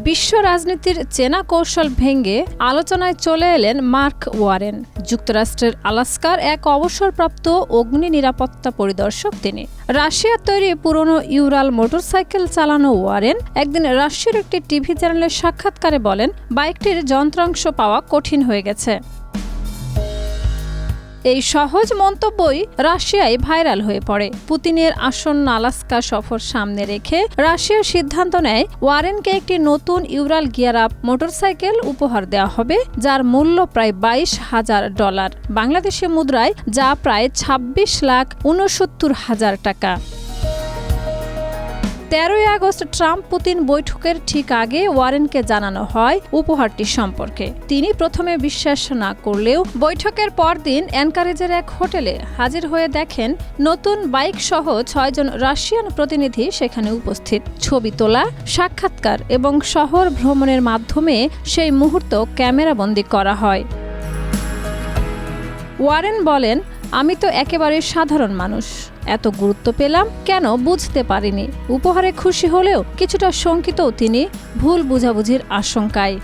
বিশ্ব রাজনীতির চেনা কৌশল ভেঙে আলোচনায় চলে এলেন মার্ক ওয়ারেন। যুক্তরাষ্ট্রের আলাস্কার এক অবসরপ্রাপ্ত অগ্নি নিরাপত্তা পরিদর্শক তিনি। রাশিয়ার তৈরি পুরনো ইউরাল মোটরসাইকেল চালানো ওয়ারেন একদিন রাশিয়ার একটি টিভি চ্যানেলের সাক্ষাৎকারে বলেন, বাইকটির যন্ত্রাংশ পাওয়া কঠিন হয়ে গেছে। এই সহজ মন্তব্যই রাশিয়ায় ভাইরাল হয়ে পড়ে। পুতিনের আসন্ন আলাস্কা সফর সামনে রেখে রাশিয়ার সিদ্ধান্ত নেয় ওয়ারেনকে একটি নতুন ইউরাল গিয়ার আপ মোটরসাইকেল উপহার দেওয়া হবে, যার মূল্য প্রায় $22,000 বাংলাদেশি মুদ্রায়, যা প্রায় 26,69,000 টাকা। 13ই আগস্ট ট্রাম্প পুতিন বৈঠকের ঠিক আগে ওয়ারেনকে জানানো হয় উপহারটি সম্পর্কে। তিনি প্রথমে বিশ্বাস না করলেও বৈঠকের পরদিন অ্যানকারেজের এক হোটেলে হাজির হয়ে দেখেন নতুন বাইক সহ 6 জন রাশিয়ান প্রতিনিধি সেখানে উপস্থিত। ছবি তোলা, সাক্ষাৎকার এবং শহর ভ্রমণের মাধ্যমে সেই মুহূর্ত ক্যামেরাবন্দি করা হয়। ওয়ারেন বলেন, আমি তো একেবারে সাধারণ মানুষ, এত গুরুত্ব পেলাম কেন বুঝতে পারিনি। উপহারে খুশি হলেও কিছুটা শঙ্কিতও তিনি ভুল বুঝাবুঝির আশঙ্কায়।